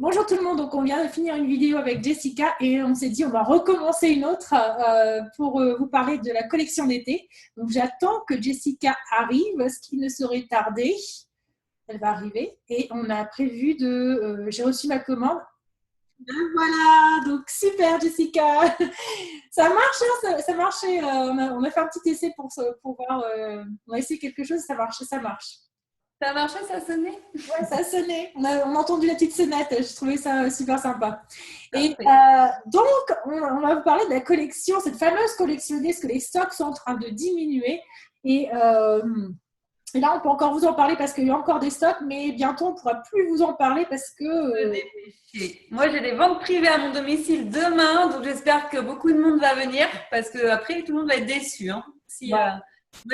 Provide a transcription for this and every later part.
Bonjour tout le monde, donc on vient de finir une vidéo avec Jessica et on s'est dit on va recommencer une autre pour vous parler de la collection d'été. Donc j'attends que Jessica arrive, ce qui ne saurait tarder. Elle va arriver et on a prévu de... j'ai reçu ma commande. Ben voilà, donc super Jessica. Ça marche, hein, ça marchait. On a fait un petit essai pour voir. On a essayé quelque chose, ça marche, ça marche. Ça a marché, ça a sonné? Ouais, ça a sonné. On a entendu la petite sonnette. Je trouvais ça super sympa. Et Parfait. donc, on va vous parler de la collection, cette fameuse collection D, parce que les stocks sont en train de diminuer. Et là, on peut encore vous en parler parce qu'il y a encore des stocks, mais bientôt, on ne pourra plus vous en parler parce que… Moi, j'ai des ventes privées à mon domicile demain, donc j'espère que beaucoup de monde va venir parce que après tout le monde va être déçu. Hein. Moi,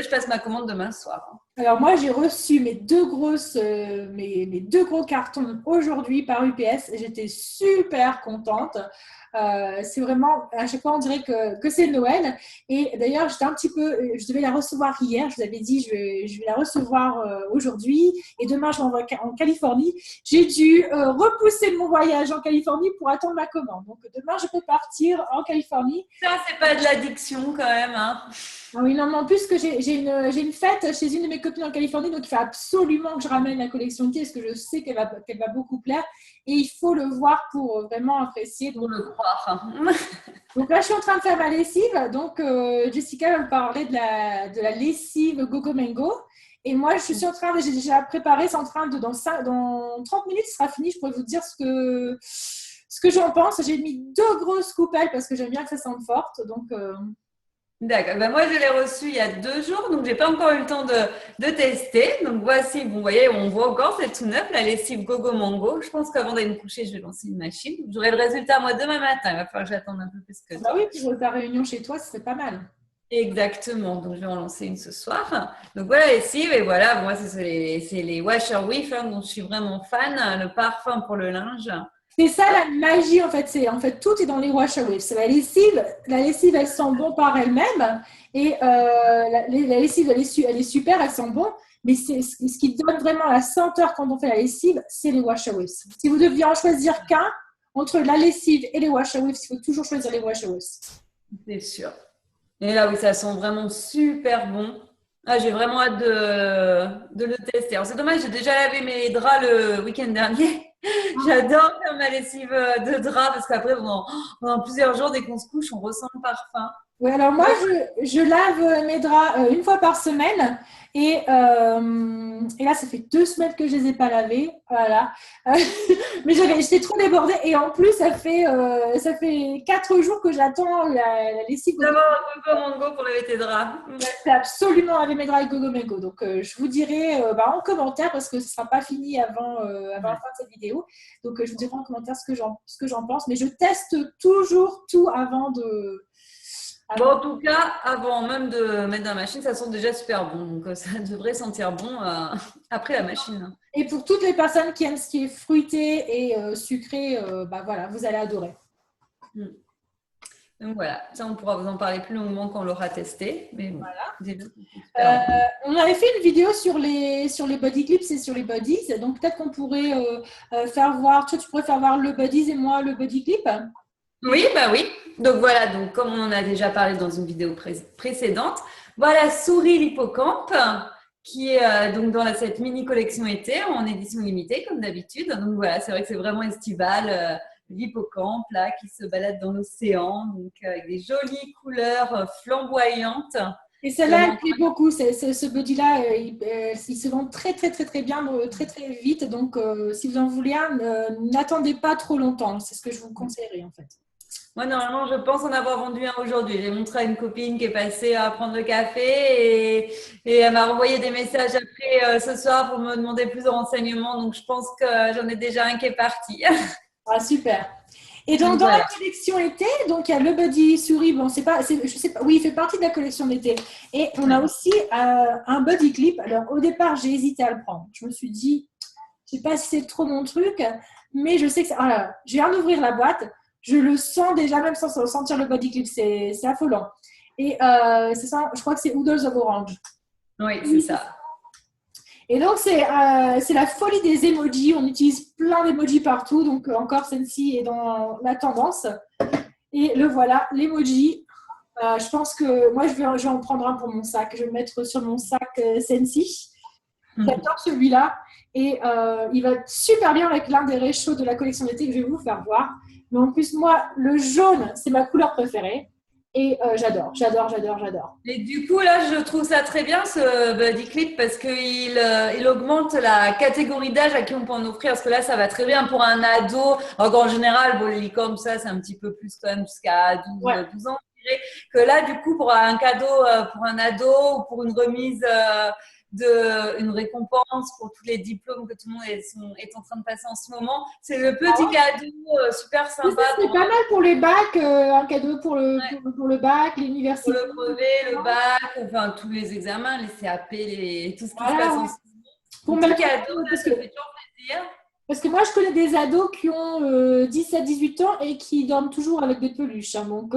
je passe ma commande demain soir. Hein. Alors moi, j'ai reçu mes deux gros cartons aujourd'hui par UPS et j'étais super contente. C'est vraiment, à chaque fois, on dirait que c'est Noël. Et d'ailleurs, je devais la recevoir hier. Je vous avais dit, je vais la recevoir aujourd'hui. Et demain, je m'envoie en Californie. J'ai dû repousser mon voyage en Californie pour attendre ma commande. Donc, demain, je peux partir en Californie. Ça, c'est pas de l'addiction quand même. Hein. Oui, non, mais en plus que j'ai une fête chez une de mes copines en Californie, donc il faut absolument que je ramène la collection T parce que je sais qu'elle va beaucoup plaire et il faut le voir pour vraiment apprécier. Pour le croire. Donc là, je suis en train de faire ma lessive. Donc, Jessica va me parler de la lessive Gogo Mango. Et moi, j'ai déjà préparé, c'est en train de, dans 30 minutes, ce sera fini. Je pourrais vous dire ce que j'en pense. J'ai mis 2 grosses coupelles parce que j'aime bien que ça sente forte. Donc, D'accord. Ben moi, je l'ai reçu il y a 2 jours, donc j'ai pas encore eu le temps de tester. Donc voici, vous voyez, on voit encore, c'est tout neuf, la lessive Gogo Mango. Je pense qu'avant d'aller me coucher, je vais lancer une machine. J'aurai le résultat, moi, demain matin. Il va falloir que j'attende un peu plus que bah ça. oui, pour ta réunion chez toi, ce serait pas mal. Exactement. Donc je vais en lancer une ce soir. Donc voilà, la lessive, et voilà, moi, c'est les Washer Whiff, hein, dont je suis vraiment fan. Le parfum pour le linge. C'est ça la magie en fait. Tout est dans les wash away. C'est la lessive. La lessive, elle sent bon par elle-même. Et la lessive, elle est super, elle sent bon. Mais ce qui donne vraiment la senteur quand on fait la lessive, c'est les wash away. Si vous deviez en choisir qu'un entre la lessive et les wash away, il faut toujours choisir les wash away. C'est sûr. Et là, oui, ça sent vraiment super bon. Ah, j'ai vraiment hâte de le tester. Alors, c'est dommage, j'ai déjà lavé mes draps le week-end dernier. J'adore faire ma lessive de draps parce qu'après, pendant plusieurs jours, dès qu'on se couche, on ressent le parfum. Oui, alors moi, je lave mes draps une fois par semaine et là, ça fait 2 semaines que je les ai pas lavés. Voilà. Mais j'étais trop débordée et en plus, ça fait 4 jours que j'attends la lessive. D'abord, un peu mango pour laver tes draps. C'est absolument laver mes draps avec Gogo Mango. Donc, je vous dirai en commentaire parce que ce ne sera pas fini avant la fin de cette vidéo. Donc, je vous dirai en commentaire ce que j'en pense. Mais je teste toujours tout avant de… Bon, en tout cas, avant même de mettre dans la machine, ça sent déjà super bon. Donc, ça devrait sentir bon après la machine. Et pour toutes les personnes qui aiment ce qui est fruité et sucré, voilà, vous allez adorer. Donc voilà, ça on pourra vous en parler plus longuement quand on l'aura testé. Mais bon, voilà. On avait fait une vidéo sur les body clips et sur les bodies. Donc peut-être qu'on pourrait faire voir, tu pourrais faire voir le bodies et moi le body clip. Oui, bah oui. Donc voilà, donc comme on en a déjà parlé dans une vidéo précédente, voilà Souris l'hippocampe qui est donc dans cette mini collection été en édition limitée comme d'habitude. Donc voilà, c'est vrai que c'est vraiment estival. L'hippocampe là qui se balade dans l'océan, donc avec des jolies couleurs flamboyantes. Et celle-là, elle plaît beaucoup. Ce body-là, il se vend très, très, très, très bien, très, très vite. Donc, si vous en voulez un, n'attendez pas trop longtemps. C'est ce que je vous conseillerais, en fait. Moi, normalement, je pense en avoir vendu un aujourd'hui. J'ai montré à une copine qui est passée à prendre le café et elle m'a renvoyé des messages après ce soir pour me demander plus de renseignements. Donc, je pense que j'en ai déjà un qui est parti. Ah, super. Et donc, dans la collection été, donc il y a le body souris. Bon, je sais pas. Oui, il fait partie de la collection d'été. Et on a aussi un body clip. Alors, au départ, j'ai hésité à le prendre. Je me suis dit, je sais pas si c'est trop mon truc, mais je sais que je viens d'ouvrir la boîte. Je le sens déjà, même sans sentir le body clip. C'est affolant. Et c'est ça, je crois que c'est Oodles of Orange. Oui, c'est ça. Et donc, c'est la folie des emojis. On utilise plein d'emojis partout. Donc, encore, Sensi est dans la tendance. Et le voilà, l'emoji. Je pense que moi, je vais en prendre un pour mon sac. Je vais le mettre sur mon sac Sensi. J'adore celui-là. Et il va super bien avec l'un des réchauds de la collection d'été que je vais vous faire voir. Mais en plus, moi, le jaune, c'est ma couleur préférée. Et j'adore. Et du coup, là, je trouve ça très bien, ce Buddy Clip, parce qu'il augmente la catégorie d'âge à qui on peut en offrir. Parce que là, ça va très bien pour un ado. Alors en général, bon, les licornes, ça, c'est un petit peu plus quand même jusqu'à 12 ans. Je dirais que là, du coup, pour un cadeau pour un ado ou pour une remise une récompense pour tous les diplômes que tout le monde est en train de passer en ce moment. C'est le petit cadeau super sympa. C'est pas mal pour les bacs, un cadeau pour le bac, l'université. Pour le brevet, le bac, enfin tous les examens, les CAP, tout ce qui se passe en ce moment. Pour petit cadeau, ça fait toujours plaisir. Parce que moi, je connais des ados qui ont 17-18 ans et qui dorment toujours avec des peluches. Hein, donc,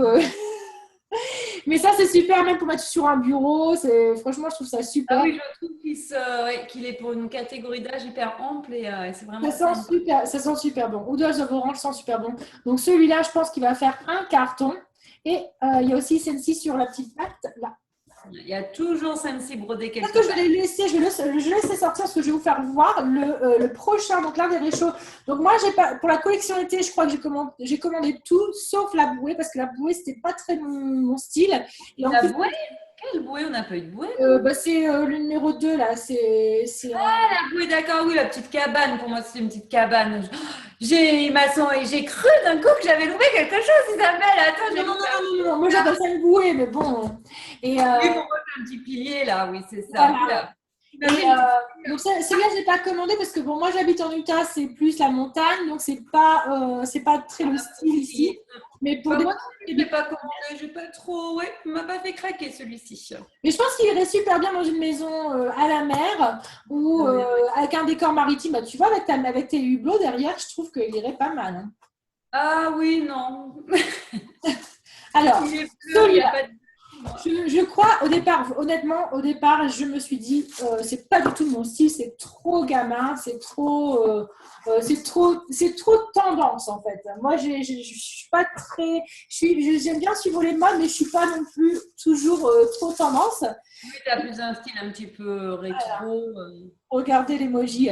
mais ça, c'est super, même pour mettre sur un bureau. Franchement, je trouve ça super. Ah oui, je trouve qu'il est pour une catégorie d'âge hyper ample et c'est vraiment ça sent super bon. Ouders of Orange sent super bon. Donc, celui-là, je pense qu'il va faire un carton. Et il y a aussi celle-ci sur la petite patte, là. Il y a toujours Sensi brodé quelque part. Je vais laisser sortir parce que je vais vous faire voir le prochain, donc l'un des réchauds. Donc moi, pour la collection été, je crois que j'ai commandé tout sauf la bouée parce que la bouée, c'était pas très mon style. Et la bouée? Quelle bouée? On n'a pas eu de bouée? C'est le numéro 2 là. La bouée, d'accord, oui, la petite cabane. Pour moi, c'est une petite cabane. J'ai cru d'un coup que j'avais loué quelque chose, Isabelle. Attends, non. Moi, j'appelle ça une bouée, mais bon. Et pour moi, c'est un petit pilier là, oui, c'est ça. Voilà. Donc celui-là, je n'ai pas commandé parce que bon, moi j'habite en Utah, c'est plus la montagne, donc c'est pas très le style ici. Mais pour moi, je n'ai pas commandé, j'ai pas trop, ouais, il m'a pas fait craquer celui-ci. Mais je pense qu'il irait super bien dans une maison à la mer ou avec un décor maritime. Bah, tu vois, avec tes hublots derrière, je trouve qu'il irait pas mal. Hein. Ah oui, non. Alors, celui-là. Je crois, honnêtement, au départ, je me suis dit, c'est pas du tout mon style, c'est trop gamin, c'est trop tendance en fait. Moi, je suis pas très, j'aime bien suivre les modes, mais je suis pas non plus toujours trop tendance. Oui, tu as plus un style un petit peu rétro. Voilà. Regardez l'emoji.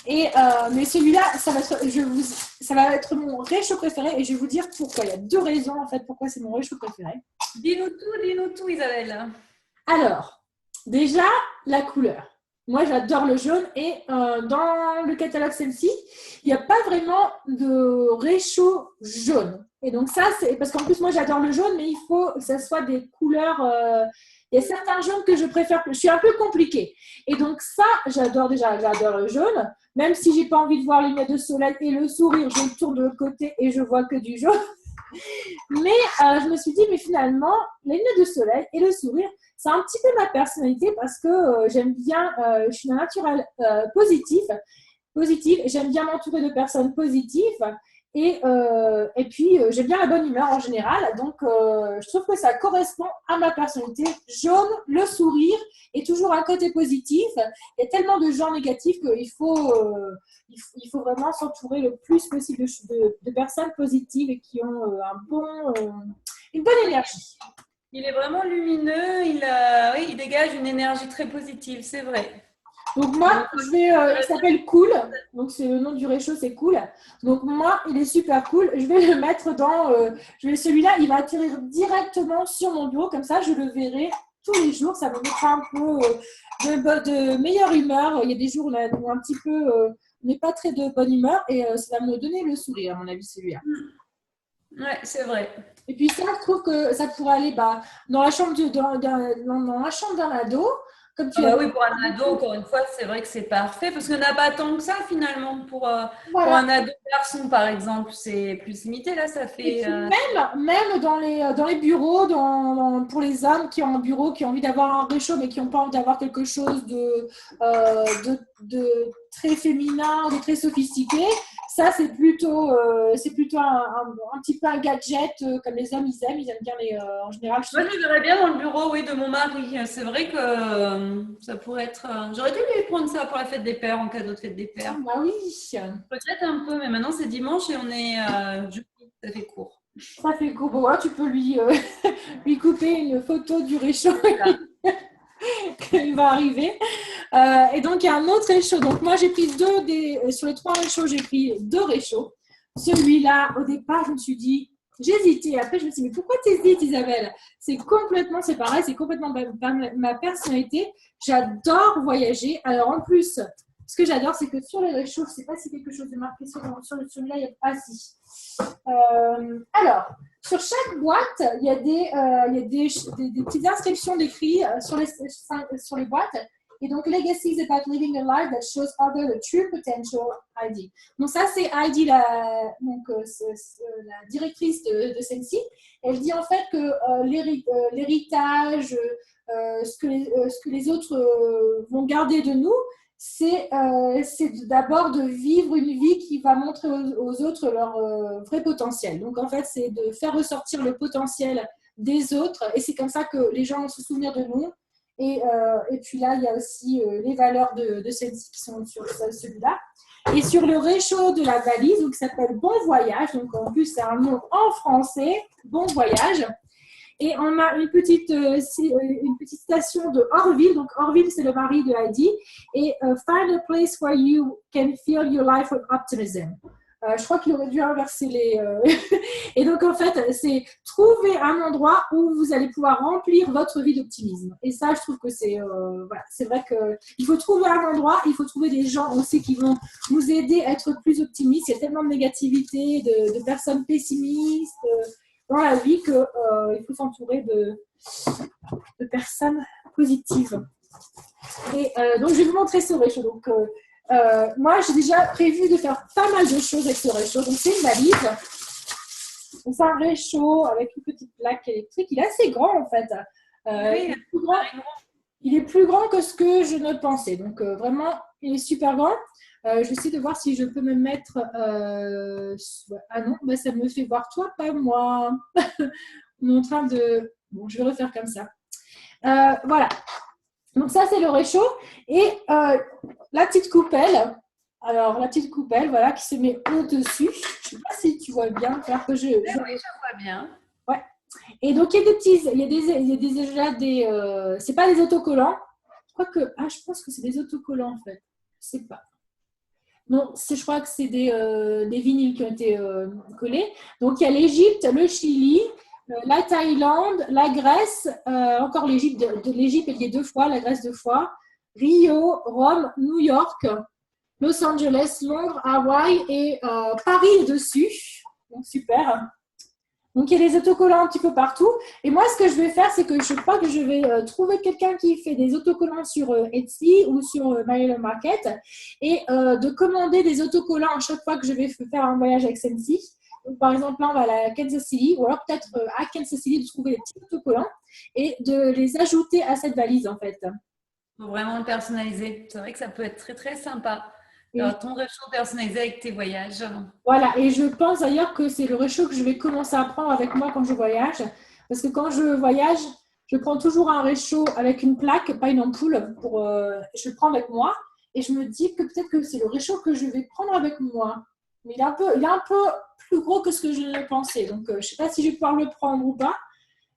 Et mais celui-là, ça va être mon réchaud préféré et je vais vous dire pourquoi. Il y a 2 raisons en fait pourquoi c'est mon réchaud préféré. Dis-nous tout, Isabelle. Alors, déjà, la couleur. Moi, j'adore le jaune et dans le catalogue Sensi, il n'y a pas vraiment de réchaud jaune. Et donc ça, c'est parce qu'en plus, moi, j'adore le jaune, mais il faut que ça soit des couleurs... il y a certains jaunes que je préfère. Je suis un peu compliquée. Et donc ça, j'adore le jaune. Même si je n'ai pas envie de voir les lunettes de soleil et le sourire, je me tourne de l'autre côté et je vois que du jaune. Mais je me suis dit, mais finalement, les lunettes de soleil et le sourire, c'est un petit peu ma personnalité parce que j'aime bien, je suis d'un naturel positive, et j'aime bien m'entourer de personnes positives. Et puis, j'aime bien la bonne humeur en général. Donc, je trouve que ça correspond à ma personnalité. Jaune, le sourire et toujours un côté positif. Il y a tellement de gens négatifs qu'il faut vraiment s'entourer le plus possible de personnes positives et qui ont une bonne énergie. Il est vraiment lumineux. Il dégage une énergie très positive, c'est vrai. Donc moi, il s'appelle Cool. Donc c'est le nom du réchaud, c'est Cool. Donc moi, il est super cool. Je vais le mettre celui-là, il va atterrir directement sur mon bureau. Comme ça, je le verrai tous les jours. Ça me mettra un peu de meilleure humeur. Il y a des jours où on un petit peu, on n'est pas très de bonne humeur et ça va me donner le sourire, à mon avis, celui-là. Ouais, c'est vrai. Et puis ça, je trouve que ça pourrait aller dans la chambre d'un ado. Oui, pour un ado, encore une fois, c'est vrai que c'est parfait parce qu'il n'y en a pas tant que ça finalement. Pour un ado garçon, par exemple, c'est plus limité. Là, ça fait. Même dans les bureaux, pour les hommes qui ont un bureau, qui ont envie d'avoir un réchaud, mais qui n'ont pas envie d'avoir quelque chose de très féminin, de très sophistiqué, Ça, c'est plutôt un petit peu un gadget comme les hommes, ils aiment bien en général. Moi, je le verrais bien dans le bureau, oui, de mon mari. C'est vrai que ça pourrait être. J'aurais dû lui prendre ça pour la fête des pères, en cadeau de fête des pères. Bah oui. Peut-être un peu, mais maintenant c'est dimanche et on est jeudi, ça fait court. Ça fait court. Bon, voilà, tu peux lui couper une photo du réchaud qui va arriver. Et donc, il y a un autre réchaud. Donc, moi, j'ai pris sur les 3 réchauds, j'ai pris 2 réchauds. Celui-là, au départ, je me suis dit, j'ai hésité. Après, je me suis dit, mais pourquoi tu hésites, Isabelle? C'est pareil, c'est complètement ma personnalité. J'adore voyager. Alors, en plus, ce que j'adore, c'est que sur les réchauds, je ne sais pas si quelque chose est marqué sur celui-là, il y a pas si. Alors, sur chaque boîte, il y a des petites inscriptions décrites sur les boîtes. Et donc, Legacy is about living a life that shows others the true potential ID. Donc, ça, c'est Heidi, la directrice de Sensi. Elle dit en fait que l'héritage, ce que les autres vont garder de nous, c'est d'abord de vivre une vie qui va montrer aux autres leur vrai potentiel. Donc, en fait, c'est de faire ressortir le potentiel des autres. Et c'est comme ça que les gens vont se souvenir de nous. Et puis là, il y a aussi les valeurs de celle-ci qui sont sur celui-là. Et sur le réchaud de la valise, donc, qui s'appelle Bon Voyage, donc en plus c'est un mot en français, Bon Voyage. Et on a une petite citation de Orville. Donc Orville, c'est le mari de Heidi. Et Find a place where you can fill your life with optimism. Je crois qu'il aurait dû inverser les… Et donc, en fait, c'est trouver un endroit où vous allez pouvoir remplir votre vie d'optimisme. Et ça, je trouve que voilà, c'est vrai qu'il faut trouver un endroit, il faut trouver des gens aussi qui vont nous aider à être plus optimistes. Il y a tellement de négativité, de personnes pessimistes dans la vie qu'il faut s'entourer de personnes positives. Et donc, je vais vous montrer ce réchaud. Donc, moi, j'ai déjà prévu de faire pas mal de choses avec ce réchaud. Donc, c'est une valise. C'est un réchaud avec une petite plaque électrique. Il est assez grand, en fait. Oui, il est plus grand que ce que je ne pensais. Donc, vraiment, il est super grand. Je vais essayer de voir si je peux me mettre… Ah non, bah, ça me fait voir toi, pas moi. On est en train de… Bon, je vais refaire comme ça. Voilà. Donc ça, c'est le réchaud. Et la petite coupelle. Alors, la petite coupelle, voilà, qui se met au-dessus. Je ne sais pas si tu vois bien. Oui, je vois bien. Ouais. Et donc, il y a déjà c'est pas des autocollants. Je pense que c'est des autocollants, en fait. Je ne sais pas. Non, je crois que c'est des vinyles qui ont été collés. Donc, il y a l'Égypte, le Chili, la Thaïlande, la Grèce, encore l'Égypte, l'Égypte elle y est 2 fois, la Grèce 2 fois, Rio, Rome, New York, Los Angeles, Londres, Hawaï et Paris dessus. Donc super. Donc il y a des autocollants un petit peu partout. Et moi, ce que je vais faire, c'est que je crois que je vais trouver quelqu'un qui fait des autocollants sur Etsy ou sur My Little Market et de commander des autocollants à chaque fois que je vais faire un voyage avec Sensi. Donc, par exemple, là, on va à Kansas City, ou alors peut-être à Kansas City de trouver des petits autocollants et de les ajouter à cette valise, en fait. Faut vraiment le personnaliser. C'est vrai que ça peut être très, très sympa. Alors, ton réchaud personnalisé avec tes voyages. Voilà, et je pense d'ailleurs que c'est le réchaud que je vais commencer à prendre avec moi quand je voyage. Parce que quand je voyage, je prends toujours un réchaud avec une plaque, pas une ampoule. Je le prends avec moi et je me dis que peut-être que c'est le réchaud que je vais prendre avec moi. Mais il est un peu plus gros que ce que je le pensais. Donc, je ne sais pas si je vais pouvoir le prendre ou pas.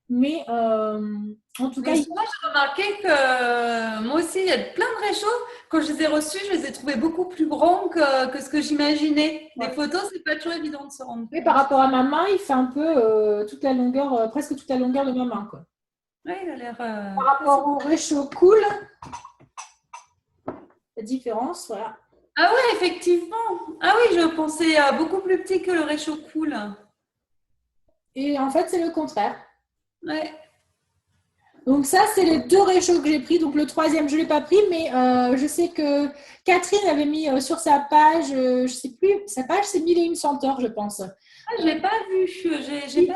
Mais en tout cas… Moi, j'ai remarqué que moi aussi, il y a plein de réchauds. Quand je les ai reçus, je les ai trouvés beaucoup plus grands que ce que j'imaginais. Ouais. Les photos, c'est pas toujours évident de se rendre compte. Oui, par rapport à ma main, il fait un peu toute la longueur, presque toute la longueur de ma main, quoi. Oui, il a l'air… Par rapport au réchaud cool, la différence, voilà. Ah oui, effectivement. Ah oui, je pensais beaucoup plus petit que le réchaud cool. Et en fait, c'est le contraire. Ouais. Donc ça, c'est les 2 réchauds que j'ai pris. Donc le 3e, je ne l'ai pas pris, mais je sais que Catherine avait mis sur sa page, je ne sais plus, sa page, c'est 1001 senteurs, je pense. Ah, je l'ai pas vu.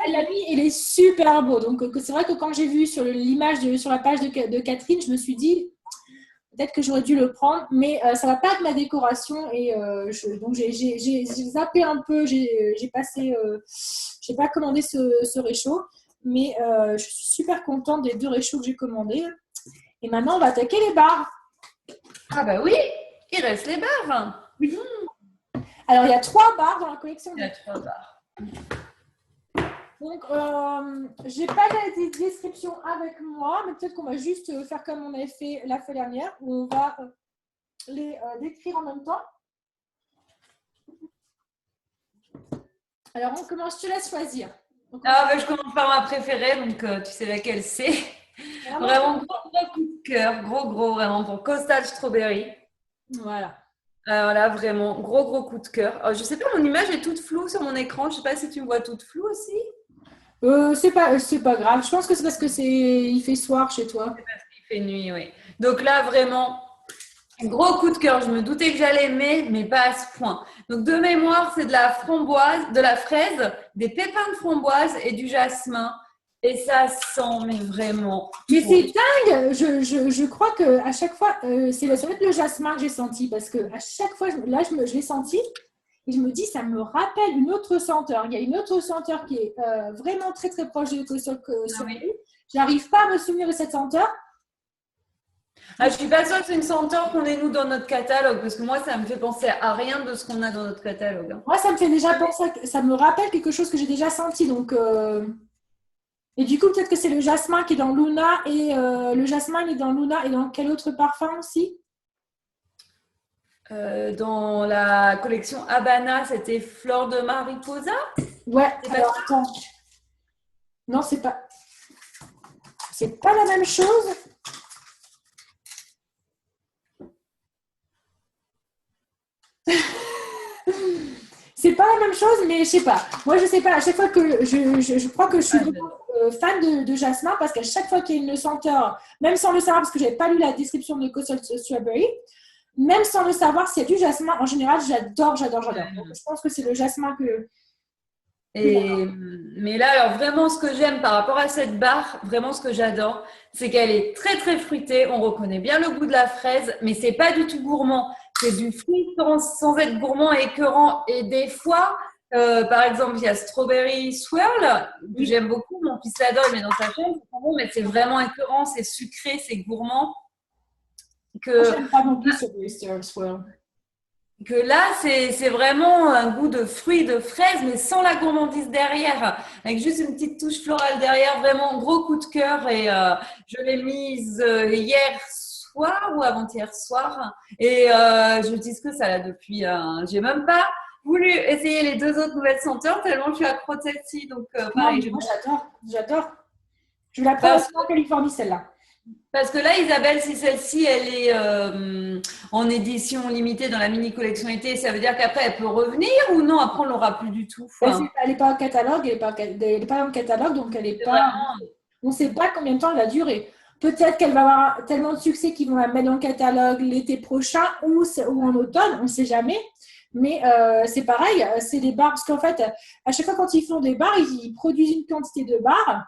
Elle l'a mis, il est super beau. Donc c'est vrai que quand j'ai vu sur l'image sur la page de Catherine, je me suis dit, Peut-être que j'aurais dû le prendre, mais ça va pas être ma décoration. Et donc, j'ai zappé un peu. J'ai passé, j'ai pas commandé ce réchaud, mais je suis super contente des 2 réchauds que j'ai commandés. Et maintenant, on va attaquer les barres. Ah bah oui, il reste les barres. Oui. Alors, il y a 3 barres dans la collection. Il y a 3 barres. Donc, j'ai pas la description avec moi, mais peut-être qu'on va juste faire comme on avait fait la fois dernière, où on va les décrire en même temps. Alors, on commence, je te laisse choisir. Je commence par ma préférée, donc tu sais laquelle c'est. Vraiment gros coup de cœur, gros, vraiment pour Coastal Strawberry. Voilà. Alors là, vraiment gros coup de cœur. Je sais pas, mon image est toute floue sur mon écran. Je sais pas si tu me vois toute floue aussi. C'est pas grave. Je pense que c'est parce que il fait soir chez toi. C'est parce qu'il fait nuit, oui. Donc là, vraiment, gros coup de cœur. Je me doutais que j'allais aimer, mais pas à ce point. Donc de mémoire, c'est de la framboise, de la fraise, des pépins de framboise et du jasmin. Et ça sent, mais vraiment. Mais c'est dingue. Je crois que à chaque fois, ça va être le jasmin que j'ai senti parce que à chaque fois, là, je l'ai senti. Et je me dis, ça me rappelle une autre senteur. Il y a une autre senteur qui est vraiment très proche de Coastal Strawberry. J'arrive pas à me souvenir de cette senteur. Je suis pas sûre que c'est une senteur qu'on ait nous dans notre catalogue, parce que moi, ça me fait penser à rien de ce qu'on a dans notre catalogue. Moi, ça me fait déjà penser, ça me rappelle quelque chose que j'ai déjà senti. Donc, et du coup, peut-être que c'est le jasmin qui est dans Luna et le jasmin il est dans Luna et dans quel autre parfum aussi? Dans la collection Habana, c'était Fleur de Mariposa. Ouais, alors attends. Non, c'est pas la même chose. C'est pas la même chose, mais je sais pas. Moi, je sais pas. À chaque fois que je crois que je suis vraiment fan de jasmin parce qu'à chaque fois qu'il y a une senteur, même sans le savoir, parce que j'avais pas lu la description de Coastal Strawberry, même sans le savoir, s'il y a du jasmin, en général, j'adore. Donc, je pense que c'est le jasmin que. Mais là, alors vraiment, ce que j'aime par rapport à cette barre, vraiment ce que j'adore, c'est qu'elle est très fruitée. On reconnaît bien le goût de la fraise, mais c'est pas du tout gourmand. C'est du fruit sans être gourmand et écœurant. Et des fois, par exemple, il y a Strawberry Swirl, que j'aime beaucoup. Mon fils l'adore, il met dans sa chambre. C'est bon, mais c'est vraiment écœurant, c'est sucré, c'est gourmand. J'aime pas non plus Strawberry Swirl. Que là, c'est vraiment un goût de fruits, de fraises, mais sans la gourmandise derrière, avec juste une petite touche florale derrière, vraiment gros coup de cœur. Et je l'ai mise hier soir ou avant-hier soir, et je n'utilise que ça là depuis. J'ai même pas voulu essayer les 2 autres nouvelles senteurs tellement je suis accro de celle-ci. Donc pareil. Moi, j'adore. Je la prends en Californie celle-là. Parce que là, Isabelle, si celle-ci, elle est en édition limitée dans la mini collection été, ça veut dire qu'après, elle peut revenir ou non? Après, on l'aura plus du tout. Elle n'est pas en catalogue, elle n'est pas dans le catalogue, donc elle n'est pas. On ne sait pas combien de temps elle va durer. Peut-être qu'elle va avoir tellement de succès qu'ils vont la mettre dans le catalogue l'été prochain ou en automne, on ne sait jamais. Mais c'est pareil, c'est des barres, parce qu'en fait, à chaque fois quand ils font des barres, ils produisent une quantité de barres.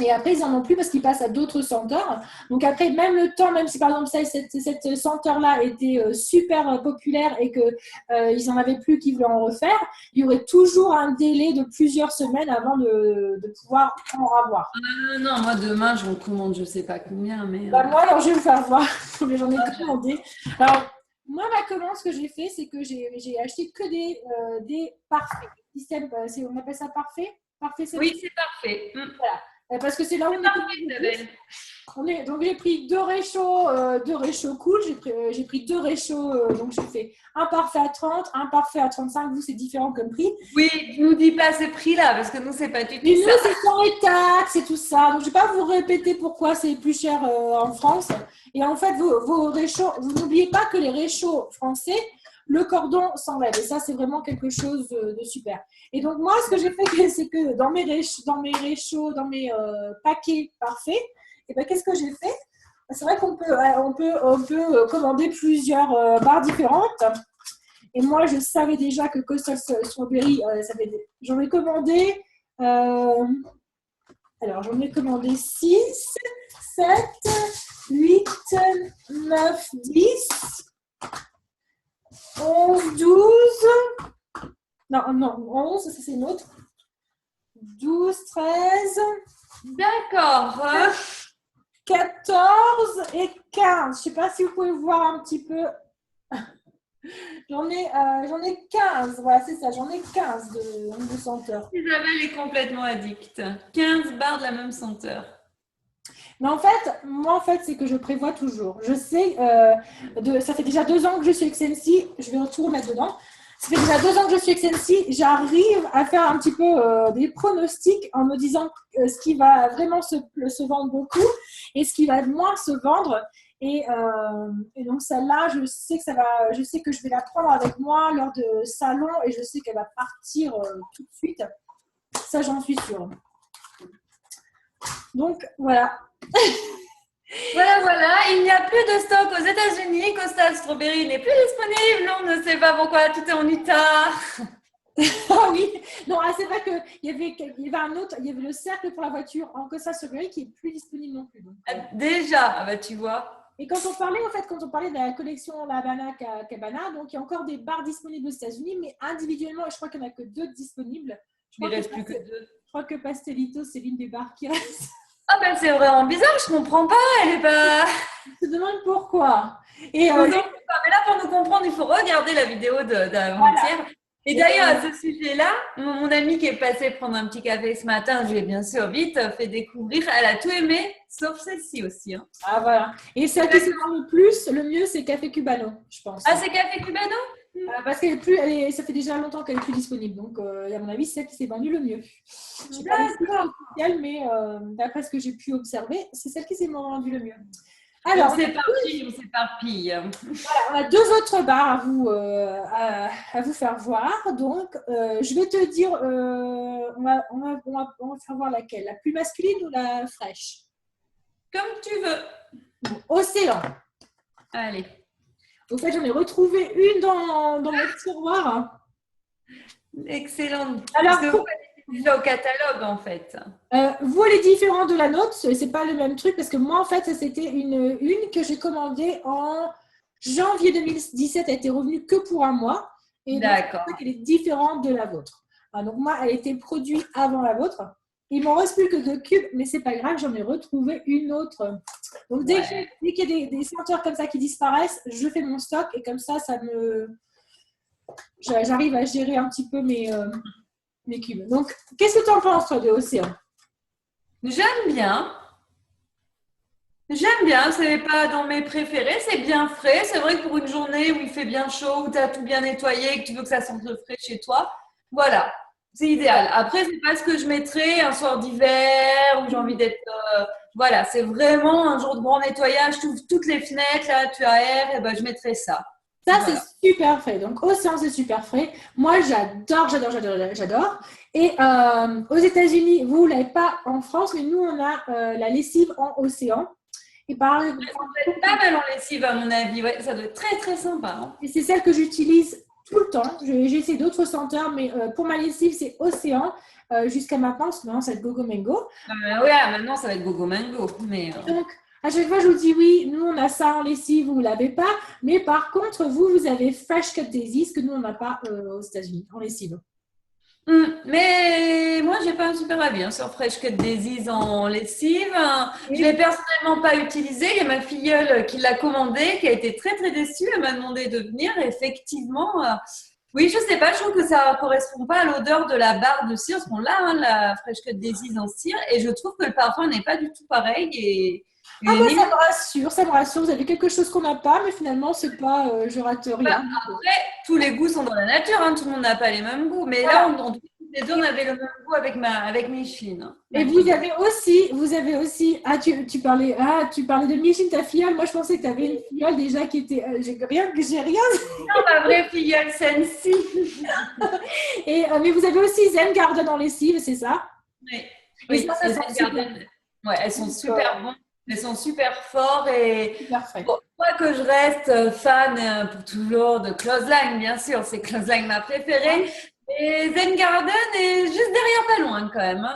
Et après, ils n'en ont plus parce qu'ils passent à d'autres senteurs. Donc après, même le temps, même si par exemple cette senteur-là était super populaire et qu'ils n'en avaient plus, qu'ils voulaient en refaire, il y aurait toujours un délai de plusieurs semaines avant de pouvoir en avoir. Non, moi demain, j'en commande je ne sais pas combien. Mais, moi, alors je vais vous faire voir. J'en ai commandé. Alors, moi, ma commande, ce que j'ai fait, c'est que j'ai acheté que des parfaits. Système, on appelle ça parfait? Oui, c'est parfait. Voilà. Parce que c'est là où on est. Donc j'ai pris 2 réchauds cool. J'ai pris 2 réchauds. Donc j'ai fait un parfait à 30, un parfait à 35. Vous, c'est différent comme prix. Oui, ne nous dis pas ce prix-là parce que nous, c'est pas du tout ça. Nous, c'est sans les taxes et tout ça. Donc je ne vais pas vous répéter pourquoi c'est plus cher en France. Et en fait, vos réchauds, vous n'oubliez pas que les réchauds français, le cordon s'enlève. Et ça, c'est vraiment quelque chose de super. Et donc, moi, ce que j'ai fait, c'est que dans mes paquets parfaits, et ben, qu'est-ce que j'ai fait? C'est vrai qu'on peut commander plusieurs barres différentes. Et moi, je savais déjà que Coastal Strawberry, j'en ai commandé. Alors, j'en ai commandé 6. 7, 8, 9, 10, 11, 12. Non, 11, ça c'est une autre. 12, 13. D'accord. 14 et 15. Je ne sais pas si vous pouvez voir un petit peu. J'en ai 15. Voilà, c'est ça. J'en ai 15 de senteurs. Isabelle est complètement addicte. 15 barres de la même senteur. Mais en fait, moi, c'est que je prévois toujours. Je sais, ça fait déjà 2 ans que je suis avec Sensi. Je vais tout remettre dedans. Ça fait déjà 2 ans que je suis avec Sensi. J'arrive à faire un petit peu des pronostics en me disant ce qui va vraiment se vendre beaucoup et ce qui va moins se vendre. Et donc celle-là, je sais que je vais la prendre avec moi lors de salon et je sais qu'elle va partir tout de suite. Ça, j'en suis sûre. Donc, voilà. Voilà, il n'y a plus de stock aux États-Unis. Coastal Strawberry n'est plus disponible. On ne sait pas pourquoi, tout est en utah. Ah oui, non, c'est vrai qu'il y avait un autre, il y avait le cercle pour la voiture en Coastal Strawberry qui est plus disponible non plus. Donc, déjà, bah, tu vois. Et quand on parlait de la collection La Habana Cabana, donc il y a encore des bars disponibles aux États-Unis, mais individuellement, je crois qu'il n'y en a que 2 disponibles. Il ne reste plus que 2. Je crois que Pastelito, c'est l'une des bars qui reste. Ah ben c'est vraiment bizarre, je comprends pas, elle est pas... Je te demande pourquoi. Et mais là, pour nous comprendre, il faut regarder la vidéo d'avant-hier. Voilà. Et d'ailleurs, à ce sujet-là, mon amie qui est passée prendre un petit café ce matin, je lui ai bien sûr vite fait découvrir, elle a tout aimé, sauf celle-ci aussi. Hein. Ah voilà. Et celle qui se vend le plus, le mieux, c'est Café Cubano, je pense. Ah, c'est Café Cubano? Parce qu'elle est plus, ça fait déjà longtemps qu'elle est plus disponible. Donc, à mon avis, c'est celle qui s'est vendue le mieux. Je sais pas officielle, mais d'après ce que j'ai pu observer, c'est celle qui s'est vendue le mieux. Alors, on s'éparpille. Voilà, on a 2 autres bars à vous faire voir. Donc, je vais te dire, on va faire voir laquelle, la plus masculine ou la fraîche? Comme tu veux. Océan. Allez. Au fait, j'en ai retrouvé une dans mon tiroir. Excellent. Alors, déjà au catalogue, en fait. Vous, elle est différente de la nôtre. C'est pas le même truc parce que moi, en fait, c'était une que j'ai commandée en janvier 2017. Elle était revenue que pour un mois. Et d'accord. Donc, elle est différente de la vôtre. Donc, moi, elle était produite avant la vôtre. Il m'en reste plus que 2 cubes, mais c'est pas grave, j'en ai retrouvé une autre. Donc, dès qu'il y a des senteurs comme ça qui disparaissent, je fais mon stock et comme ça j'arrive à gérer un petit peu mes cubes. Donc, qu'est-ce que tu en penses, toi, de Océan? J'aime bien. J'aime bien, c'est pas dans mes préférés, c'est bien frais. C'est vrai que pour une journée où il fait bien chaud, où tu as tout bien nettoyé, que tu veux que ça sente le frais chez toi, voilà. C'est idéal. Après, c'est pas ce que je mettrais un soir d'hiver où j'ai envie d'être. Voilà, c'est vraiment un jour de grand nettoyage. Tu ouvres toutes les fenêtres, là, tu aères, et ben je mettrais ça. Ça, voilà. C'est super frais. Donc, Océan, c'est super frais. Moi, j'adore. Et aux États-Unis, vous ne l'avez pas en France, mais nous, on a la lessive en Océan. Et par exemple, ça doit être pas mal en lessive, à mon avis. Ouais, ça doit être très, très sympa. Hein. Et c'est celle que j'utilise tout le temps. J'ai essayé d'autres senteurs, mais pour ma lessive, c'est Océan. Jusqu'à maintenant, parce que maintenant, ça va être Gogo Mango. Oui, maintenant, ça va être Gogo Mango. Mais, Donc, à chaque fois, je vous dis oui, nous, on a ça en lessive, vous ne l'avez pas. Mais par contre, vous avez Fresh Cut Daisies, que nous, on n'a pas aux États-Unis, en lessive. Mais moi, j'ai pas un super avis sur Fresh Cut Daisies en lessive. Je ne l'ai personnellement pas utilisé. Il y a ma filleule qui l'a commandé, qui a été très, très déçue. Elle m'a demandé de venir. Effectivement, oui, je sais pas. Je trouve que ça ne correspond pas à l'odeur de la barre de cire. Parce qu'on l'a, la Fresh Cut Daisies en cire. Et je trouve que le parfum n'est pas du tout pareil. Et moi, ça me rassure. Vous avez quelque chose qu'on n'a pas, mais finalement, c'est pas, je rate rien. Après, tous les goûts sont dans la nature, hein. Tout le monde n'a pas les mêmes goûts. Mais voilà. Là, les deux, on avait le même goût avec Micheline. Et vous avez aussi, tu parlais de Micheline, ta filleule. Moi, je pensais que tu avais une filleule déjà qui était, j'ai rien. Non, ma vraie filleule, Sensi. Mais vous avez aussi Zen Garden dans les cives, c'est ça? Oui, ça Zen Garden. Ouais, elles sont super bonnes. Elles sont super forts et bon, moi que je reste fan pour toujours de Clothesline, bien sûr, c'est Clothesline ma préférée. Et Zen Garden est juste derrière, pas loin quand même. Hein.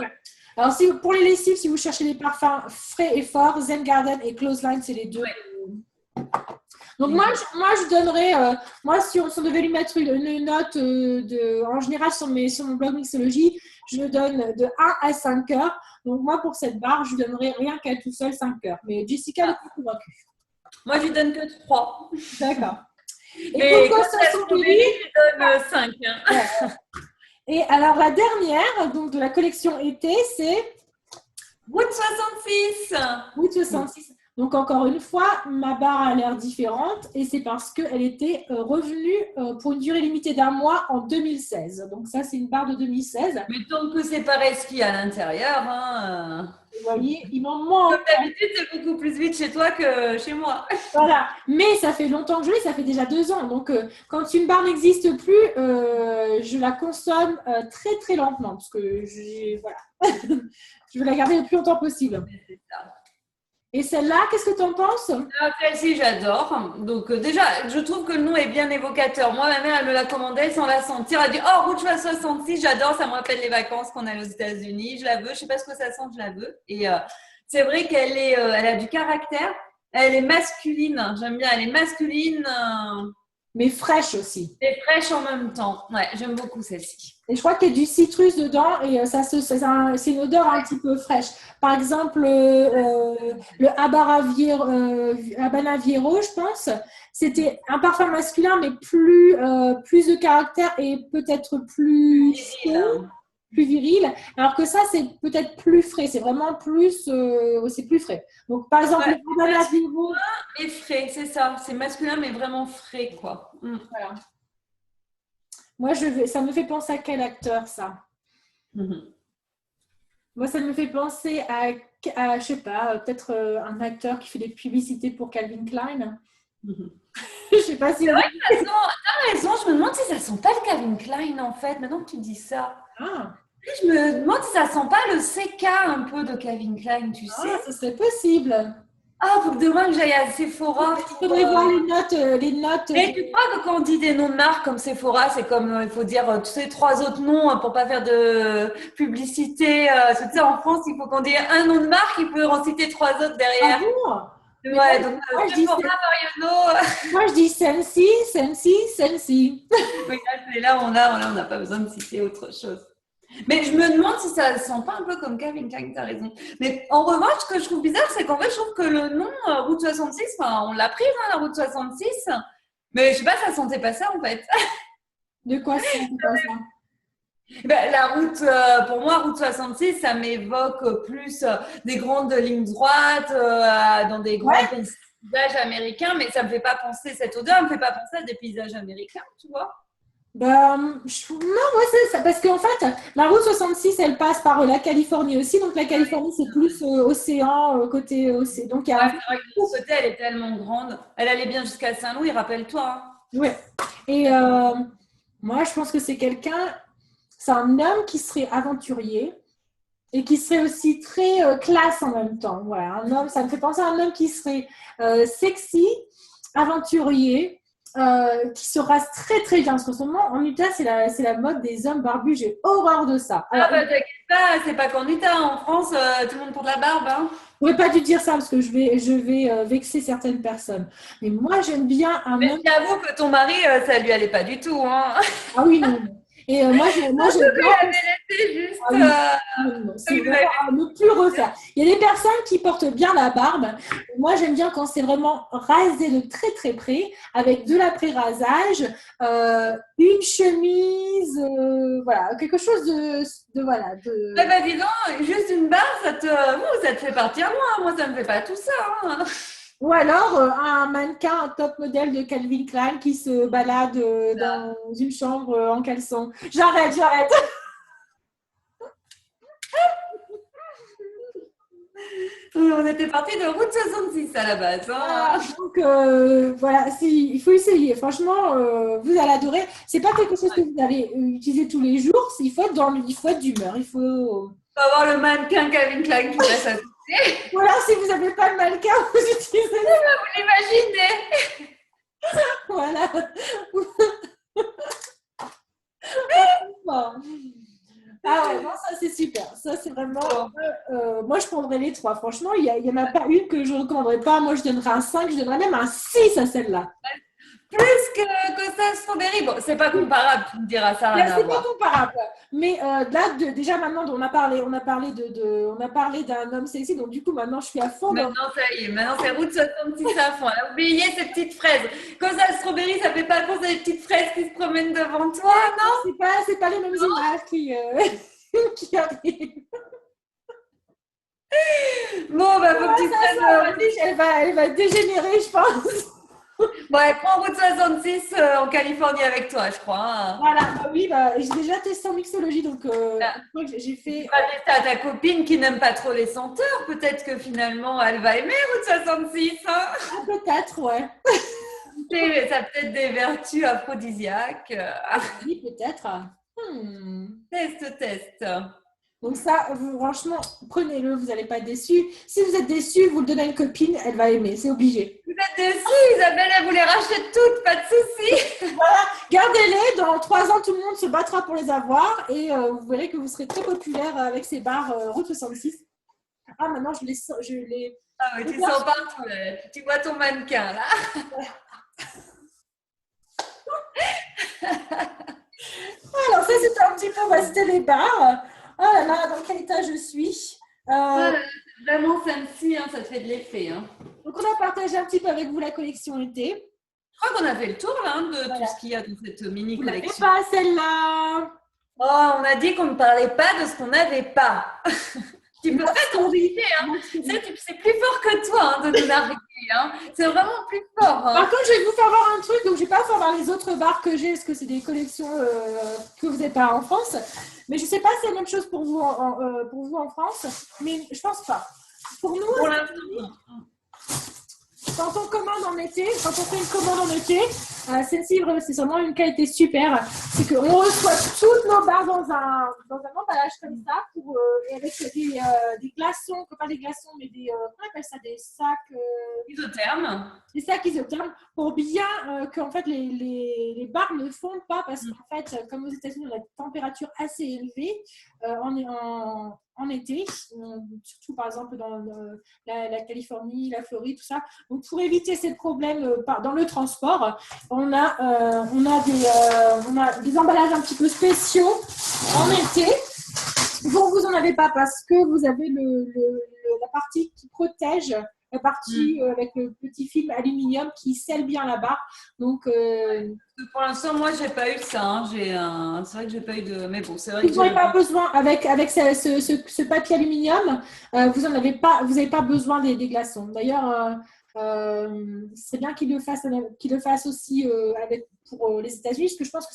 Alors, pour les lessives, si vous cherchez des parfums frais et forts, Zen Garden et Clothesline, c'est les deux. Ouais. Donc, moi, je donnerais, si on devait lui mettre une note en général sur mon blog Mixologie, je donne de 1 à 5 heures. Donc, moi, pour cette barre, je donnerais rien qu'à tout seul 5 heures. Mais Jessica n'est pas convaincue. Moi, je lui donne que 3. D'accord. Et quand ça se trouve, je lui donne 5. Ouais. Et alors, la dernière, donc de la collection été, c'est Route 66. Route 66. Donc, encore une fois, ma barre a l'air différente et c'est parce qu'elle était revenue pour une durée limitée d'1 mois en 2016. Donc, ça, c'est une barre de 2016. Mais tant que c'est pas resquis à l'intérieur, Vous voyez, il m'en manque. Comme d'habitude, c'est beaucoup plus vite chez toi que chez moi. Voilà. Mais ça fait longtemps que je l'ai, ça fait déjà 2 ans. Donc, quand une barre n'existe plus, je la consomme très, très lentement parce que voilà. Je veux la garder le plus longtemps possible. C'est ça. Et celle-là, qu'est-ce que tu en penses? Celle-ci, j'adore. Donc, déjà, je trouve que le nom est bien évocateur. Moi, ma mère, elle me l'a commandé sans la sentir. Elle a dit « Oh, Route 66, j'adore, ça me rappelle les vacances qu'on allait aux États-Unis. Je la veux, je ne sais pas ce que ça sent, je la veux. » Et c'est vrai elle a du caractère. Elle est masculine. J'aime bien, elle est masculine. Mais fraîche aussi. Et fraîche en même temps. Ouais, j'aime beaucoup celle-ci. Et je crois qu'il y a du citrus dedans et c'est une odeur un petit peu fraîche. Par exemple, le Habana Viero, je pense, c'était un parfum masculin, mais plus de caractère et peut-être plus chaud, plus viril. Alors que ça, c'est peut-être plus frais. C'est vraiment c'est plus frais. Donc, par exemple, le Habana Viero. Et frais, c'est ça. C'est masculin, mais vraiment frais, quoi. Voilà. Moi, ça me fait penser à quel acteur, ça? Moi, ça me fait penser à je sais pas, peut-être un acteur qui fait des publicités pour Calvin Klein. Je sais pas si... C'est vrai que t'as raison, je me demande si ça sent pas le Calvin Klein, en fait, maintenant que tu dis ça. Je me demande si ça sent pas le CK un peu de Calvin Klein, tu sais. Ça serait possible. Faut que demain que j'aille à Sephora. Il faudrait voir les notes. Mais tu crois que quand on dit des noms de marques comme Sephora, c'est comme, il faut dire, tu sais, 3 autres noms pour pas faire de publicité. Tu sais, en France, il faut qu'on dise un nom de marque, il peut en citer 3 autres derrière. Ouais, donc moi, je dis Sensi. Oui, là, on n'a pas besoin de citer autre chose. Mais je me demande si ça ne sent pas un peu comme Calvin Klein, tu as raison. Mais en revanche, ce que je trouve bizarre, c'est qu'en fait, je trouve que le nom Route 66, on l'a pris, la Route 66, mais je sais pas, ça sentait pas ça en fait. De quoi ça sentait pas ça? La route, pour moi, Route 66, ça m'évoque plus des grandes lignes droites, dans des grands paysages américains, mais ça me fait pas penser, cette odeur ne me fait pas penser à des paysages américains, tu vois. Non, moi c'est ça, parce qu'en fait, la route 66, elle passe par la Californie aussi, donc la Californie c'est plus océan, côté océan. Donc, c'est vrai que de l'autre côté, elle est tellement grande. Elle allait bien jusqu'à Saint-Louis, rappelle-toi. Ouais. Et moi, je pense que c'est un homme qui serait aventurier et qui serait aussi très classe en même temps. Voilà, un homme, ça me fait penser à un homme qui serait sexy, aventurier. Qui se rase très très bien. Parce qu'en ce moment, en Utah, c'est la mode des hommes barbus. J'ai horreur de ça. Alors, t'inquiète pas, c'est pas qu'en Utah. En France, tout le monde porte la barbe. Je n'aurais pas dû dire ça parce que je vais vexer certaines personnes. Mais moi, j'aime bien un homme. J'avoue que ton mari, ça lui allait pas du tout. Ah oui, non. Et moi, j'aime bien. C'est vraiment ne plus refaire. Il y a des personnes qui portent bien la barbe. Moi, j'aime bien quand c'est vraiment rasé de très très près, avec de l'après-rasage, une chemise, voilà, quelque chose de voilà. Dis donc, juste une barbe, ça te fait partir loin. Moi, ça me fait pas tout ça. Ou alors un mannequin, un top modèle de Calvin Klein qui se balade dans une chambre en caleçon. J'arrête. On était parti de Route 66 à la base. Donc voilà, il faut essayer. Franchement, vous allez adorer. C'est pas quelque chose que vous allez utiliser tous les jours. Il faut être d'humeur. Il faut avoir le mannequin Calvin Klein qui passe à côté. Voilà, si vous n'avez pas de mannequin, vous utilisez. Vous l'imaginez. Voilà. Ah ouais, non, ça c'est super. Ça c'est vraiment. Moi je prendrais les trois. Franchement, il y en a pas une que je ne recommanderais pas. Moi je donnerais un 5, je donnerais même un 6 à celle-là. Plus que ça, Strawberry. Bon, c'est pas comparable, tu me diras, ça n'a Là, rien à c'est pas voir. comparable. Mais là, déjà maintenant, on a parlé d'un homme sexy. Donc du coup, maintenant, je suis à fond dans. Maintenant, ça y est, maintenant c'est route 66 à fond. Elle a oublié ces petites fraises. Quand ça, Strawberry, ça fait pas penser à des petites fraises qui se promènent devant toi, non? C'est pas les mêmes images qui arrivent. Bon, bah, faut que tu Elle va dégénérer, je pense. Bon, elle prend route 66 en Californie avec toi, je crois. Hein. Voilà, bah oui, j'ai déjà testé en mixologie, donc j'ai fait. Tu vas tester à ta copine qui n'aime pas trop les senteurs. Peut-être que finalement, elle va aimer route 66. Hein. Ah, peut-être, ouais. Ça a peut-être des vertus aphrodisiaques. Oui, peut-être. Test. Donc ça, franchement, prenez-le, vous n'allez pas être déçus. Si vous êtes déçus, vous le donnez à une copine, elle va aimer, c'est obligé. Vous êtes déçus, Isabelle, elle vous les rachète toutes, pas de souci. Voilà, gardez-les, dans 3 ans, tout le monde se battra pour les avoir et vous verrez que vous serez très populaire avec ces bars Route 66. Ah, maintenant, je les... Ah oui, tu sens partout, là. Tu vois ton mannequin, là. Alors ça, c'était un petit peu, c'était les bars. Oh là là, dans quel état je suis Vraiment, Sensi, hein, ça te fait de l'effet. Hein. Donc, on a partagé un petit peu avec vous la collection été. Je crois qu'on a fait le tour là, hein, de tout ce qu'il y a dans cette mini Vous collection. n'avez pas celle-là. Oh, on a dit qu'on ne parlait pas de ce qu'on n'avait pas. Tu peux pas t'en éviter. Hein. C'est plus fort que toi hein, de nous narguer. Hein. C'est vraiment plus fort. Hein. Par contre, je vais vous faire voir un truc. Donc, je ne vais pas faire voir les autres bars que j'ai parce que c'est des collections que vous n'êtes pas en France. Mais je ne sais pas si c'est la même chose pour vous en France. Mais je ne pense pas. Pour nous, pour l'instant, quand on commande en été, quand on fait une commande en été, Sensi, c'est vraiment une qualité super. C'est qu'on reçoit toutes nos barres dans un emballage comme ça, et avec des glaçons, pas des glaçons, mais on appelle ça des sacs isothermes. Des sacs isothermes pour bien qu'en fait les barres ne fondent pas parce qu'en fait, comme aux États-Unis, on a une température assez élevée en été, surtout par exemple dans la Californie, la Floride, tout ça. Donc pour éviter ces problèmes dans le transport, on a des emballages un petit peu spéciaux en été. Vous n'en avez pas parce que vous avez la partie qui protège, la partie avec le petit film aluminium qui scelle bien la barre. Donc, pour l'instant, moi, j'ai pas eu ça. Hein. C'est vrai que j'ai pas eu de. Mais bon, c'est vrai que vous n'avez pas besoin avec ce papier aluminium. Vous n'avez pas besoin des glaçons. D'ailleurs, c'est bien qu'ils le fassent aussi pour les États-Unis, parce que je pense que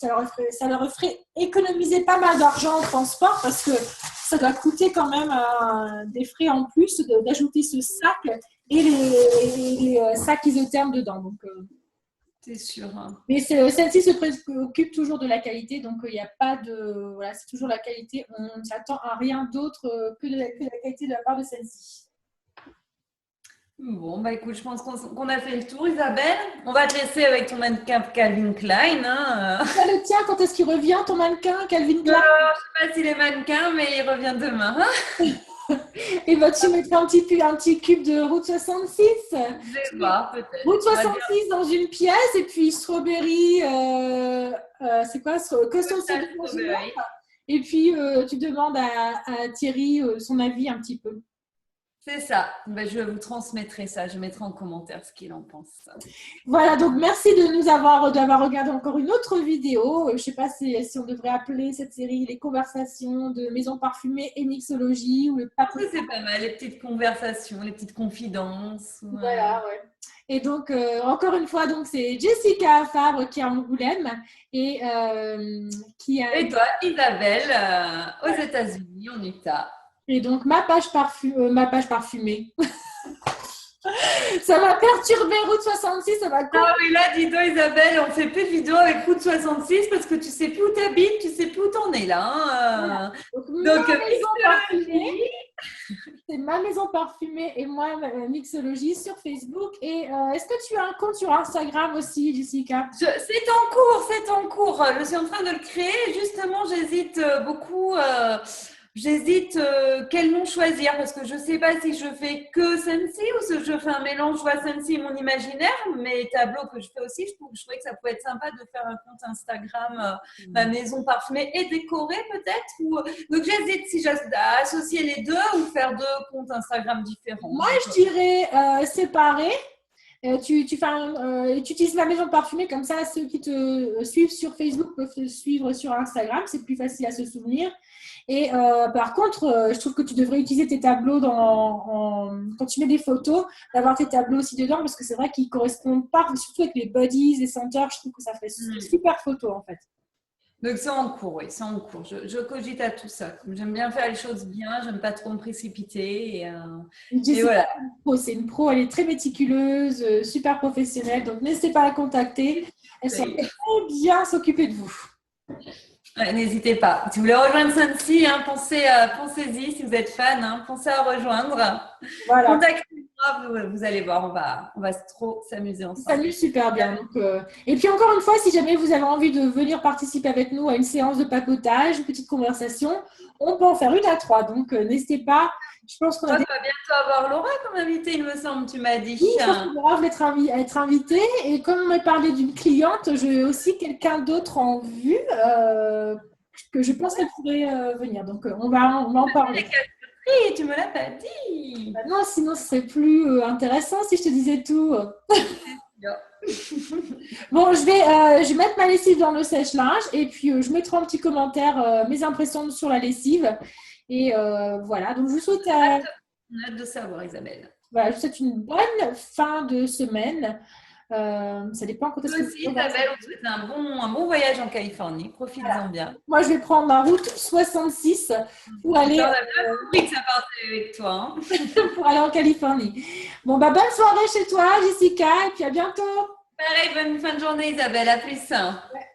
ça leur ferait économiser pas mal d'argent en transport, parce que ça doit coûter quand même des frais en plus d'ajouter ce sac et les sacs isothermes dedans. Donc, c'est sûr. Hein. Mais celle-ci se préoccupe toujours de la qualité, donc il n'y a pas de... Voilà, c'est toujours la qualité. On ne s'attend à rien d'autre que la qualité de la part de celle-ci. Bon, bah écoute, je pense qu'on a fait le tour, Isabelle. On va te laisser avec ton mannequin Calvin Klein. Hein. Le tien, quand est-ce qu'il revient, ton mannequin Calvin Klein? Je ne sais pas s'il est mannequin, mais il revient demain. Et bah, tu mettrais un petit cube de Route 66. Je vais voir, peut-être. Route 66 dans une pièce, et puis Strawberry, c'est quoi Custom Strawberry. Et puis, tu demandes à Thierry son avis un petit peu. C'est ça. Ben, je vous transmettrai ça. Je mettrai en commentaire ce qu'il en pense. Voilà, donc merci d'avoir regardé encore une autre vidéo. Je ne sais pas si on devrait appeler cette série les conversations de Maison Parfumée et Mixologie ou le Oui, c'est pas mal, les petites conversations, les petites confidences. Ouais. Voilà, ouais. Et donc, encore une fois, donc c'est Jessica Fabre qui est à Angoulême et qui a... Et toi, Isabelle, aux États-Unis, en Utah. Et donc, ma page parfumée. Ça m'a perturbé, Route 66, ça m'a... Ah oui, là, dis donc, Isabelle, on ne fait plus de vidéos avec Route 66 parce que tu ne sais plus où tu habites, tu ne sais plus où tu en es là. Hein. Voilà. Donc maison parfumée, c'est ma maison parfumée et moi, Mixologie sur Facebook. Et est-ce que tu as un compte sur Instagram aussi, Jessica? C'est en cours. Je suis en train de le créer. Justement, j'hésite j'hésite beaucoup. J'hésite quel nom choisir parce que je ne sais pas si je fais que Scentsy ou si je fais un mélange, je vois Scentsy et mon imaginaire, mes tableaux que je fais aussi, je trouvais que ça pouvait être sympa de faire un compte Instagram, ma maison parfumée et décorée peut-être. Donc j'hésite si j'associe les deux ou faire deux comptes Instagram différents. Moi, je dirais séparer. Tu utilises la maison parfumée, comme ça, ceux qui te suivent sur Facebook peuvent te suivre sur Instagram, c'est plus facile à se souvenir. Et par contre, je trouve que tu devrais utiliser tes tableaux quand tu mets des photos, d'avoir tes tableaux aussi dedans, parce que c'est vrai qu'ils ne correspondent pas, surtout avec les bodies, les senteurs, je trouve que ça fait super photo en fait. Donc c'est en cours, oui, c'est en cours. Je cogite à tout ça. J'aime bien faire les choses bien, j'aime pas trop me précipiter. Et voilà. C'est une pro, elle est très méticuleuse, super professionnelle, donc n'hésitez pas à la contacter. Elle saura très bien s'occuper de vous. Ouais, n'hésitez pas. Si vous voulez rejoindre Scentsy, pensez-y. Si vous êtes fan, pensez à rejoindre. Voilà. Contactez-moi, vous allez voir, on va trop s'amuser ensemble. Ça s'amuse super bien. Donc, et puis encore une fois, si jamais vous avez envie de venir participer avec nous à une séance de papotage, une petite conversation, on peut en faire une à 3. Donc n'hésitez pas. Je pense qu'on va bientôt avoir Laura comme invitée, il me semble, tu m'as dit. Oui, je pense que Laura va être invitée. Et comme on m'a parlé d'une cliente, j'ai aussi quelqu'un d'autre en vue que je pense qu'elle pourrait venir. Donc, on va en parler. Tu me l'as pas dit. Bah non, sinon ce serait plus intéressant si je te disais tout. Bon, je vais mettre ma lessive dans le sèche-linge et puis je mettrai un petit commentaire, mes impressions sur la lessive. Et voilà, donc je vous souhaite… On a hâte de savoir, Isabelle. Voilà, je vous souhaite une bonne fin de semaine. Ça dépend quand est-ce que aussi, Isabelle, on te souhaite un bon voyage en Californie. Profite-en bien. Moi, je vais prendre la route 66 pour aller… On a bien compris que ça partait avec toi. pour aller en Californie. Bon, bonne soirée chez toi, Jessica, et puis à bientôt. Pareil, bonne fin de journée, Isabelle. À plus. Ouais.